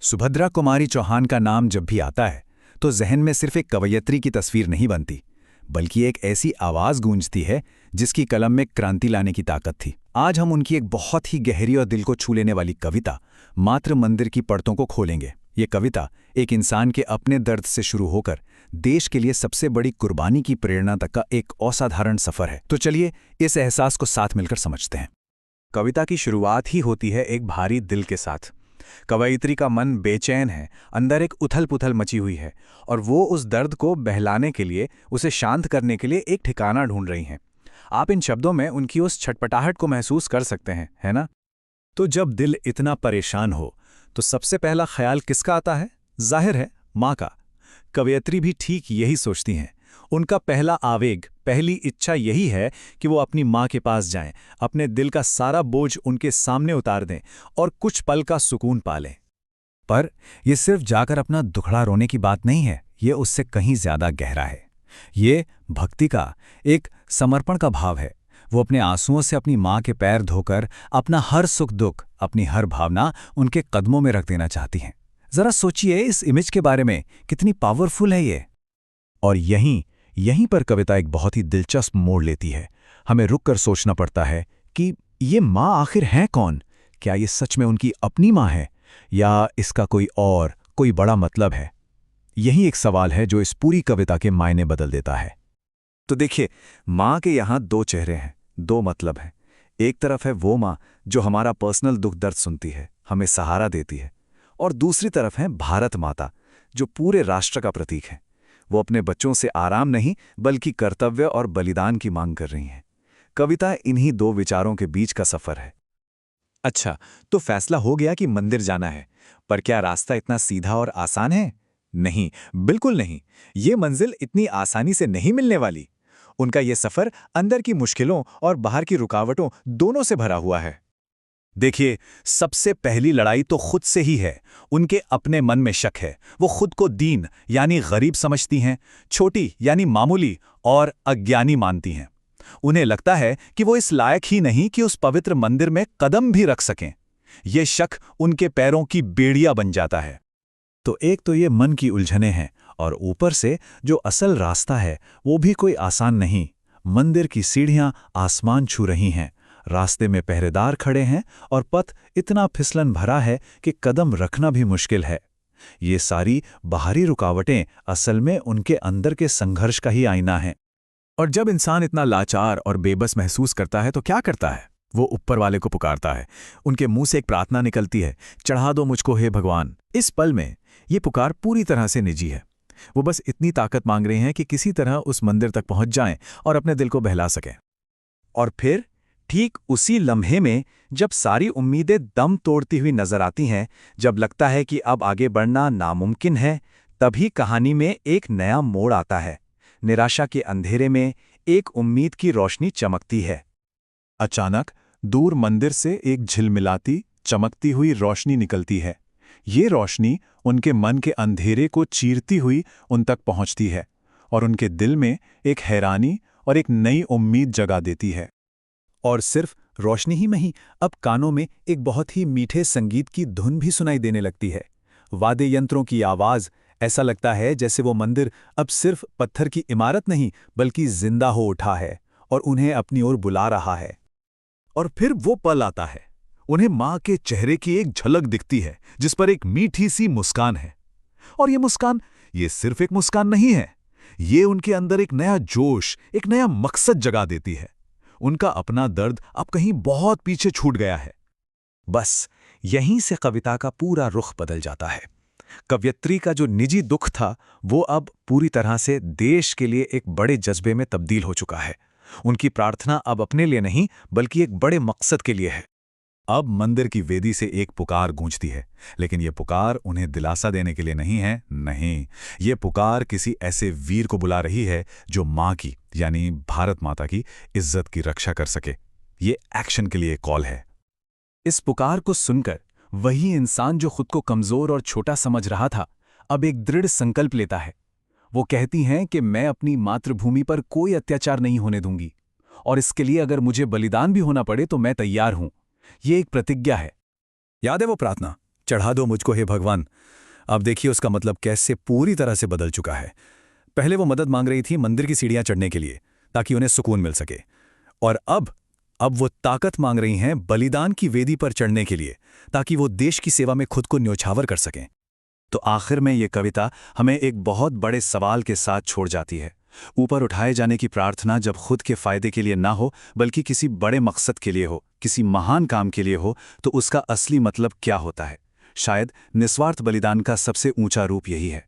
सुभद्रा कुमारी चौहान का नाम जब भी आता है तो जहन में सिर्फ एक कवयित्री की तस्वीर नहीं बनती, बल्कि एक ऐसी आवाज गूंजती है जिसकी कलम में क्रांति लाने की ताकत थी। आज हम उनकी एक बहुत ही गहरी और दिल को छू लेने वाली कविता मातृ मंदिर की परतों को खोलेंगे। ये कविता एक इंसान के अपने दर्द से शुरू होकर देश के लिए सबसे बड़ी कुर्बानी की प्रेरणा तक का एक असाधारण सफर है। तो चलिए इस एहसास को साथ मिलकर समझते हैं। कविता की शुरुआत ही होती है एक भारी दिल के साथ। कवयित्री का मन बेचैन है, अंदर एक उथल-पुथल मची हुई है और वो उस दर्द को बहलाने के लिए, उसे शांत करने के लिए एक ठिकाना ढूंढ रही हैं। आप इन शब्दों में उनकी उस छटपटाहट को महसूस कर सकते हैं, है ना? तो जब दिल इतना परेशान हो तो सबसे पहला ख्याल किसका आता है? जाहिर है, माँ का। कवयित्री भी ठीक यही सोचती हैं। उनका पहला आवेग, पहली इच्छा यही है कि वो अपनी माँ के पास जाएं, अपने दिल का सारा बोझ उनके सामने उतार दें और कुछ पल का सुकून पा लें। पर यह सिर्फ जाकर अपना दुखड़ा रोने की बात नहीं है, ये उससे कहीं ज्यादा गहरा है। ये भक्ति का, एक समर्पण का भाव है। वो अपने आंसुओं से अपनी माँ के पैर धोकर अपना हर सुख दुख, अपनी हर भावना उनके कदमों में रख देना चाहती हैं। जरा सोचिए इस इमेज के बारे में, कितनी पावरफुल है ये। और यहीं पर कविता एक बहुत ही दिलचस्प मोड़ लेती है। हमें रुककर सोचना पड़ता है कि ये माँ आखिर है कौन? क्या ये सच में उनकी अपनी माँ है या इसका कोई बड़ा मतलब है? यही एक सवाल है जो इस पूरी कविता के मायने बदल देता है। तो देखिए, माँ के यहाँ दो चेहरे हैं, दो मतलब हैं। एक तरफ है वो माँ जो हमारा पर्सनल दुख दर्द सुनती है, हमें सहारा देती है, और दूसरी तरफ है भारत माता जो पूरे राष्ट्र का प्रतीक है। वो अपने बच्चों से आराम नहीं बल्कि कर्तव्य और बलिदान की मांग कर रही हैं। कविता इन्हीं दो विचारों के बीच का सफर है। अच्छा, तो फैसला हो गया कि मंदिर जाना है, पर क्या रास्ता इतना सीधा और आसान है? नहीं, बिल्कुल नहीं। ये मंजिल इतनी आसानी से नहीं मिलने वाली। उनका ये सफर अंदर की मुश्किलों और बाहर की रुकावटों दोनों से भरा हुआ है। देखिए, सबसे पहली लड़ाई तो खुद से ही है। उनके अपने मन में शक है। वो खुद को दीन यानी गरीब समझती हैं, छोटी यानी मामूली और अज्ञानी मानती हैं। उन्हें लगता है कि वो इस लायक ही नहीं कि उस पवित्र मंदिर में कदम भी रख सकें। ये शक उनके पैरों की बेड़िया बन जाता है। तो एक तो ये मन की उलझनें हैं, और ऊपर से जो असल रास्ता है वो भी कोई आसान नहीं। मंदिर की सीढ़ियां आसमान छू रही हैं, रास्ते में पहरेदार खड़े हैं और पथ इतना फिसलन भरा है कि कदम रखना भी मुश्किल है। ये सारी बाहरी रुकावटें असल में उनके अंदर के संघर्ष का ही आईना है। और जब इंसान इतना लाचार और बेबस महसूस करता है तो क्या करता है? वो ऊपर वाले को पुकारता है। उनके मुंह से एक प्रार्थना निकलती है, चढ़ा दो मुझको हे भगवान। इस पल में ये पुकार पूरी तरह से निजी है। वो बस इतनी ताकत मांग रहे हैं कि किसी तरह उस मंदिर तक पहुंच जाएं और अपने दिल को बहला सकें। और फिर ठीक उसी लम्हे में जब सारी उम्मीदें दम तोड़ती हुई नजर आती हैं, जब लगता है कि अब आगे बढ़ना नामुमकिन है, तभी कहानी में एक नया मोड़ आता है। निराशा के अंधेरे में एक उम्मीद की रोशनी चमकती है। अचानक दूर मंदिर से एक झिलमिलाती, चमकती हुई रोशनी निकलती है। ये रोशनी उनके मन के अंधेरे को चीरती हुई उन तक पहुंचती है और उनके दिल में एक हैरानी और एक नई उम्मीद जगा देती है। और सिर्फ रोशनी ही नहीं, अब कानों में एक बहुत ही मीठे संगीत की धुन भी सुनाई देने लगती है। वाद्य यंत्रों की आवाज, ऐसा लगता है जैसे वो मंदिर अब सिर्फ पत्थर की इमारत नहीं बल्कि जिंदा हो उठा है और उन्हें अपनी ओर बुला रहा है। और फिर वो पल आता है, उन्हें माँ के चेहरे की एक झलक दिखती है जिस पर एक मीठी सी मुस्कान है। और ये मुस्कान, ये सिर्फ एक मुस्कान नहीं है, ये उनके अंदर एक नया जोश, एक नया मकसद जगा देती है। उनका अपना दर्द अब कहीं बहुत पीछे छूट गया है। बस यहीं से कविता का पूरा रुख बदल जाता है। कवयित्री का जो निजी दुख था वो अब पूरी तरह से देश के लिए एक बड़े जज्बे में तब्दील हो चुका है। उनकी प्रार्थना अब अपने लिए नहीं बल्कि एक बड़े मकसद के लिए है। अब मंदिर की वेदी से एक पुकार गूंजती है, लेकिन ये पुकार उन्हें दिलासा देने के लिए नहीं है। नहीं, ये पुकार किसी ऐसे वीर को बुला रही है जो माँ की यानी भारत माता की इज्जत की रक्षा कर सके। ये एक्शन के लिए कॉल है। इस पुकार को सुनकर वही इंसान जो खुद को कमजोर और छोटा समझ रहा था अब एक दृढ़ संकल्प लेता है। वो कहती हैं कि मैं अपनी मातृभूमि पर कोई अत्याचार नहीं होने दूंगी, और इसके लिए अगर मुझे बलिदान भी होना पड़े तो मैं तैयार हूं। ये एक प्रतिज्ञा है। याद है वो प्रार्थना, चढ़ा दो मुझको हे भगवान। अब देखिए उसका मतलब कैसे पूरी तरह से बदल चुका है। पहले वो मदद मांग रही थी मंदिर की सीढ़ियां चढ़ने के लिए, ताकि उन्हें सुकून मिल सके। और अब वो ताकत मांग रही हैं बलिदान की वेदी पर चढ़ने के लिए, ताकि वो देश की सेवा में खुद को न्योछावर कर सकें। तो आखिर में ये कविता हमें एक बहुत बड़े सवाल के साथ छोड़ जाती है। ऊपर उठाए जाने की प्रार्थना जब खुद के फायदे के लिए ना हो, बल्कि किसी बड़े मकसद के लिए हो, किसी महान काम के लिए हो, तो उसका असली मतलब क्या होता है? शायद निस्वार्थ बलिदान का सबसे ऊंचा रूप यही है।